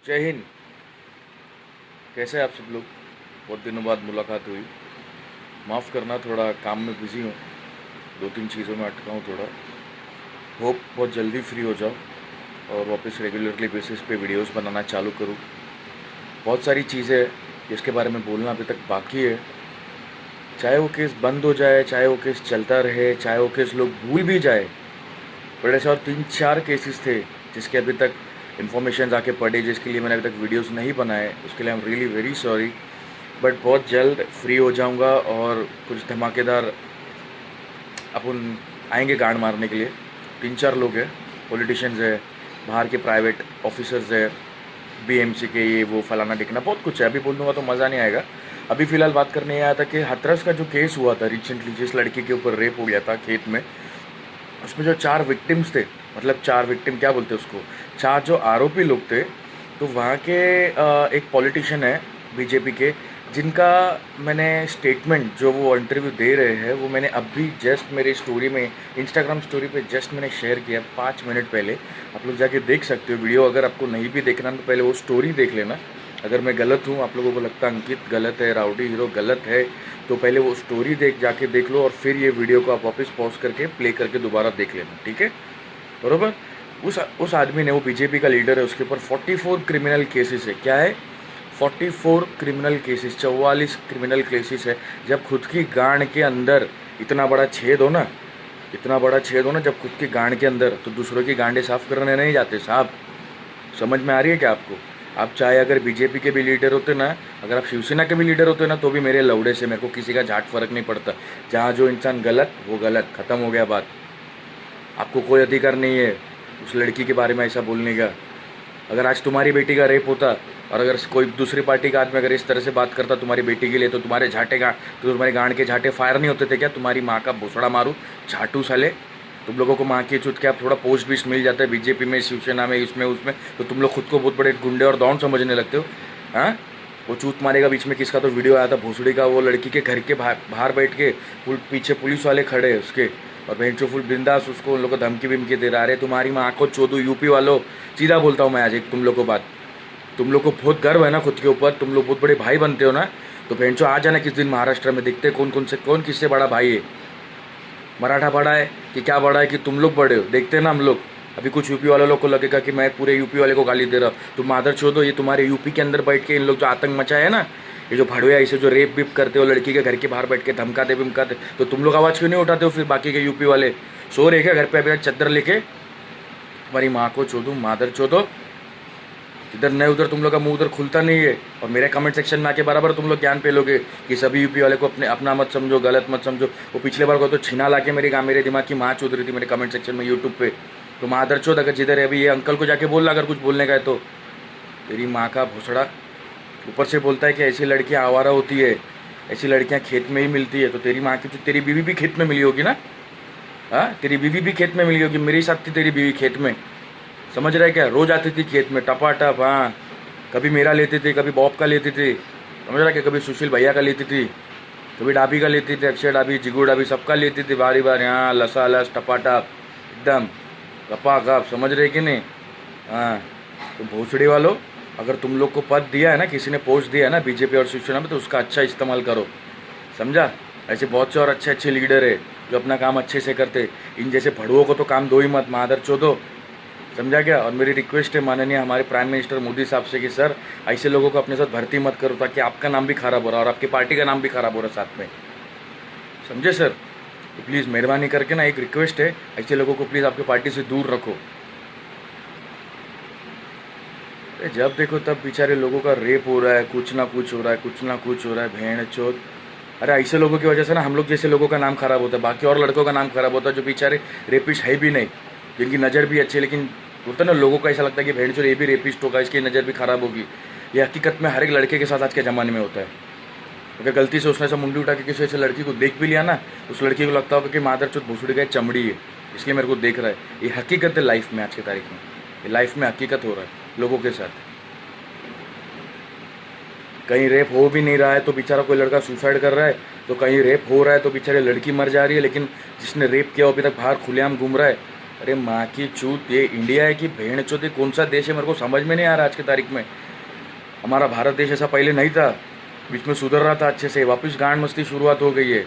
जय हिंद। कैसे हैं आप सब लोग? बहुत दिनों बाद मुलाकात हुई। माफ़ करना, थोड़ा काम में बिज़ी हूँ, दो तीन चीज़ों में अटका हूँ थोड़ा। होप बहुत जल्दी फ्री हो जाओ और वापस रेगुलरली बेसिस पे वीडियोस बनाना चालू करूँ। बहुत सारी चीज़ें हैं जिसके बारे में बोलना अभी तक बाकी है। चाहे वो केस बंद हो जाए, चाहे वो केस चलता रहे, चाहे वो केस लोग भूल भी जाए, बट ऐसे और 3-4 केसेस थे जिसके अभी तक इन्फॉर्मेशन आके पड़े, जिसके लिए मैंने अभी तक वीडियोस नहीं बनाए। उसके लिए I am really very sorry. But बहुत जल्द फ्री हो जाऊंगा और कुछ धमाकेदार अपन आएंगे गांड मारने के लिए। 3-4 लोग हैं, पॉलिटिशियंस है, बाहर के प्राइवेट ऑफिसर्स है, बीएमसी के, ये वो फलाना टिकना बहुत कुछ है। अभी बोल दूंगा तो मज़ा नहीं आएगा। अभी फ़िलहाल बात करने आया था कि हाथरस का जो केस हुआ था रिसेंटली, जिस लड़की के ऊपर रेप हो गया था खेत में, उसमें जो 4 विक्टिम्स थे, मतलब 4 विक्टिम क्या बोलते हैं उसको, 4 जो आरोपी लोग थे, तो वहाँ के एक पॉलिटिशियन है बीजेपी के, जिनका मैंने स्टेटमेंट जो वो इंटरव्यू दे रहे हैं वो मैंने अभी जस्ट मेरी स्टोरी में, इंस्टाग्राम स्टोरी पे जस्ट मैंने शेयर किया 5 मिनट पहले। आप लोग जाके देख सकते हो वीडियो। अगर आपको नहीं भी देखना तो पहले वो स्टोरी देख लेना। अगर मैं गलत हूँ, आप लोगों को लगता है अंकित गलत है, राउडी हीरो गलत है, तो पहले वो स्टोरी जाके देख लो और फिर ये वीडियो को आप वापस पॉज करके प्ले करके दोबारा देख लेना, ठीक है? बरोबर। उस आदमी ने, वो बीजेपी का लीडर है, उसके ऊपर 44 क्रिमिनल केसेस है। क्या है? 44 क्रिमिनल केसेस, 44 क्रिमिनल केसेस है। जब खुद की गांड के अंदर इतना बड़ा छेद हो ना, इतना बड़ा छेद हो ना जब खुद की गांड के अंदर, तो दूसरों की गांडें साफ करने नहीं जाते साहब। समझ में आ रही है क्या आपको? आप चाहे अगर बीजेपी के भी लीडर होते ना, अगर आप शिवसेना के भी लीडर होते ना, तो भी मेरे लौड़े से मेरे को किसी का झाट फर्क नहीं पड़ता। जहाँ जो इंसान गलत, वो गलत, ख़त्म हो गया बात। आपको कोई अधिकार नहीं है उस लड़की के बारे में ऐसा बोलने का। अगर आज तुम्हारी बेटी का रेप होता और अगर कोई दूसरी पार्टी का आदमी अगर इस तरह से बात करता तुम्हारी बेटी के लिए, तो तुम्हारे झाटे का, तो तुम्हारे गांड के झाटे फायर नहीं होते थे क्या? तुम्हारी माँ का भोसड़ा मारू झाटू साले। तुम लोगों को माँ की चुत के आप थोड़ा पोस्ट भी मिल जाता है बीजेपी में, शिवसेना में, इसमें उसमें, तो तुम लोग खुद को बहुत बड़े गुंडे और डॉन समझने लगते हो। हाँ, वो चूत मारेगा बीच में किसका तो वीडियो आया था भोसड़ी का, वो लड़की के घर के बाहर बैठ के पीछे पुलिस वाले खड़े उसके, और भेंचो फुल बिंदास उसको उन लोग को धमकी विमकी दे रहा है। तुम्हारी माँ को चोदू यूपी वालों, सीधा बोलता हूँ मैं आज एक तुम लोग को बात। तुम लोग को बहुत गर्व है ना खुद के ऊपर, तुम लोग बहुत बड़े भाई बनते हो ना, तो भेंचो आ जाना किस दिन महाराष्ट्र में, देखते कौन किससे बड़ा भाई है। मराठा बड़ा है कि क्या बड़ा है कि तुम लोग बड़े हो, देखते हैं ना हम लोग। अभी कुछ यूपी वाले लोग को लगेगा कि मैं पूरे यूपी वाले को गाली दे रहा हूँ। तुम मादर छोड़ो, ये तुम्हारे यूपी के अंदर बैठ के इन लोग जो आतंक मचाया है ना, ये जो भड़वे ऐसे जो रेप बिप करते हो, लड़की के घर के बाहर बैठ के धमकाते विमकाते, तो तुम लोग आवाज़ क्यों नहीं उठाते हो? फिर बाकी के यूपी वाले सो रहे क्या घर पे अभी चद्दर लेके? तुम्हारी माँ को चोदो, मादर चोदो। इधर नहीं उधर तुम लोग का मुंह उधर खुलता नहीं है, और मेरे कमेंट सेक्शन में आके बराबर तुम लोग ज्ञान पे लोगे कि सभी यूपी वाले को अपना मत समझो, गलत मत समझो। वो पिछले बार को तो छिना ला के मेरे दिमाग की माँ चोद रही थी मेरे कमेंट सेक्शन में यूट्यूब पे। तो मादर चोद अगर जिधर है अभी, ये अंकल को जाके बोलना अगर कुछ बोलने का है तो। तेरी माँ का भोसड़ा ऊपर से बोलता है कि ऐसी लड़कियाँ आवारा होती है, ऐसी लड़कियाँ खेत में ही मिलती है। तो तेरी माँ की, तो तेरी बीवी भी खेत में मिली होगी ना? हाँ, तेरी बीवी भी खेत में मिली होगी, मेरे साथ थी तेरी बीवी खेत में। समझ रहा है क्या? रोज आती थी खेत में टपाटप। हाँ, कभी मेरा लेती थी, कभी बॉब का लेती थी, समझ रहा है क्या? कभी सुशील भैया का लेती थी, कभी डाबी का लेती थी, अक्षय डाबी, जिगू डाबी, सबका लेती थी बारी बार। यहाँ लसा लस टपाटप एकदम गपा गप, समझ रहे कि नहीं? हाँ, तो भोसड़ी वालों, अगर तुम लोग को पद दिया है ना, किसी ने पोस्ट दिया है ना बीजेपी और शिवसेना में, तो उसका अच्छा इस्तेमाल करो, समझा? ऐसे बहुत से और अच्छे अच्छे लीडर है जो अपना काम अच्छे से करते। इन जैसे भड़ुओं को तो काम दो ही मत, मादर चोदो, समझा क्या? और मेरी रिक्वेस्ट है माननीय हमारे प्राइम मिनिस्टर मोदी साहब से कि सर, ऐसे लोगों को अपने साथ भर्ती मत करो, ताकि आपका नाम भी खराब हो रहा है और आपकी पार्टी का नाम भी खराब हो रहा है साथ में, समझे सर? तो प्लीज़ मेहरबानी करके ना एक रिक्वेस्ट है, ऐसे लोगों को प्लीज़ आपकी पार्टी से दूर रखो। जब देखो तब बेचारे लोगों का रेप हो रहा है, कुछ ना कुछ हो रहा है, कुछ ना कुछ हो रहा है, भेड़ चोद। अरे ऐसे लोगों की वजह से ना हम लोग जैसे लोगों का नाम खराब होता है, बाकी और लड़कों का नाम खराब होता है जो बेचारे रेपिस्ट है भी नहीं, जिनकी नज़र भी अच्छी है, लेकिन होता है ना लोगों को ऐसा लगता है कि भेड़ चोद ये भी रेपिस्ट होगा, इसकी नज़र भी खराब होगी। ये हकीकत में हर एक लड़के के साथ आज के ज़माने में होता है। अगर गलती से उसने ऐसा मुंडी उठा के किसी ऐसे लड़की को देख भी लिया ना, उस लड़की को लगता होगा कि मादर चोद भोसड़ी का चमड़ी है, इसलिए मेरे को देख रहा है। ये हकीकत है लाइफ में, आज की तारीख में ये लाइफ में हकीकत हो रहा है लोगों के साथ। कहीं रेप हो भी नहीं रहा है तो बेचारा कोई लड़का सुसाइड कर रहा है, तो कहीं रेप हो रहा है तो बेचारे लड़की मर जा रही है, लेकिन जिसने रेप किया वो अभी तक बाहर खुलेआम घूम रहा है। अरे माँ की चूत, ये इंडिया है कि भेड़ चौथ, कौन सा देश है मेरे को समझ में नहीं आ रहा आज की तारीख में। हमारा भारत देश ऐसा पहले नहीं था, बीच में सुधर रहा था अच्छे से, वापस गांड मस्ती शुरुआत हो गई है।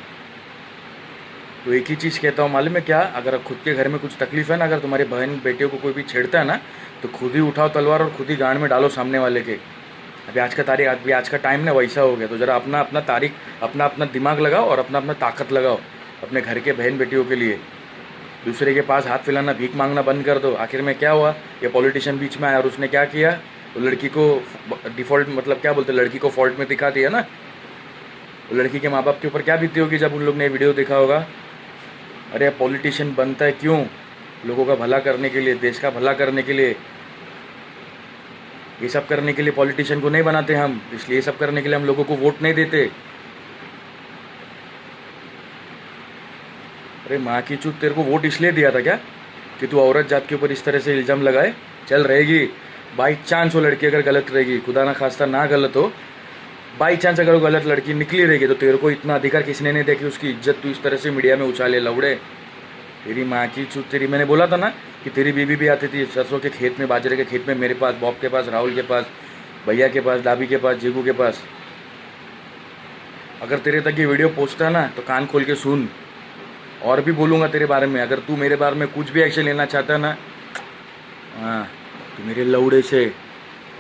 तो एक ही चीज़ कहता हूँ, मालूम है क्या, अगर खुद के घर में कुछ तकलीफ है ना, अगर तुम्हारी बहन बेटियों को कोई भी छेड़ता है ना, तो खुद ही उठाओ तलवार और खुद ही गांड में डालो सामने वाले के। अभी आज का टाइम ना वैसा हो गया, तो ज़रा अपना अपना तारीख, अपना अपना दिमाग लगाओ और अपना अपना ताकत लगाओ अपने घर के बहन बेटियों के लिए। दूसरे के पास हाथ फैलाना, भीख मांगना बंद कर दो। आखिर में क्या हुआ, ये पॉलिटिशियन बीच में आया और उसने क्या किया, तो लड़की को डिफ़ॉल्ट, मतलब क्या बोलते, लड़की को फॉल्ट में दिखा दिया ना। तो लड़की के माँ बाप के ऊपर क्या बीती होगी जब उन लोग ने वीडियो देखा होगा। अरे पॉलिटिशियन बनता है क्यों, लोगों का भला करने के लिए, देश का भला करने के लिए। ये सब करने के लिए पॉलिटिशियन को नहीं बनाते हम, इसलिए ये सब करने के लिए हम लोगों को वोट नहीं देते। अरे माँ की चूत, तेरे को वोट इसलिए दिया था क्या कि तू औरत जात के ऊपर इस तरह से इल्ज़ाम लगाए। चल रहेगी, बाई चांस वो लड़की अगर गलत रहेगी, खुदा ना खास्ता ना गलत हो, बाई चांस अगर वो गलत लड़की निकली रहेगी, तो तेरे को इतना अधिकार किसने नहीं देखी उसकी इज्जत तू इस तरह से मीडिया में उछाले। लौड़े, तेरी माँ की चूत तेरी। मैंने बोला था ना कि तेरी बीवी भी आती थी सरसों के खेत में, बाजरे के खेत में, मेरे पास, बॉब के पास, राहुल के पास, भैया के पास, डाबी के पास, जीगू के पास। अगर तेरे तक ये वीडियो पहुँचता ना तो कान खोल के सुन, और भी बोलूँगा तेरे बारे में। अगर तू मेरे बारे में कुछ भी एक्शन लेना चाहता ना, हाँ, तो मेरे लौड़े से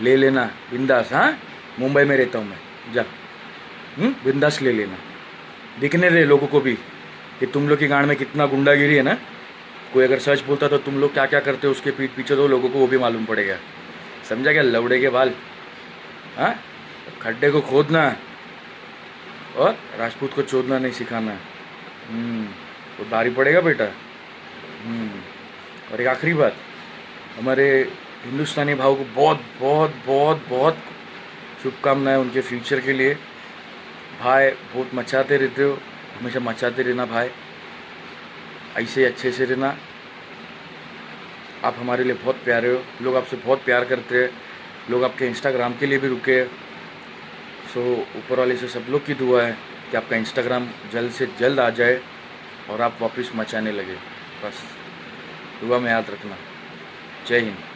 ले लेना बिंदास। हाँ, मुंबई में रहता हूँ मैं, जा बिंदास ले लेना। दिखने रहे लोगों को भी कि तुम लोग की गांड में कितना गुंडागिरी है ना। कोई अगर सच बोलता तो तुम लोग क्या क्या करते हो उसके पीठ पीछे, तो लोगों को वो भी मालूम पड़ेगा। समझा क्या, लौड़े के बाल। हाँ, खड्डे को खोदना और राजपूत को चोदना नहीं सिखाना, तो भारी पड़ेगा बेटा। और एक आखिरी बात, हमारे हिंदुस्तानी भाव को बहुत बहुत बहुत बहुत शुभकामनाएं उनके फ्यूचर के लिए। भाई बहुत मचाते रहते हो, हमेशा मचाते रहना भाई, ऐसे अच्छे से रहना। आप हमारे लिए बहुत प्यारे हो, लोग आपसे बहुत प्यार करते हैं, लोग आपके इंस्टाग्राम के लिए भी रुके। सो ऊपर वाले से सब लोग की दुआ है कि आपका इंस्टाग्राम जल्द से जल्द आ जाए और आप वापस मचाने लगे। बस दुआ में याद रखना। जय हिंद।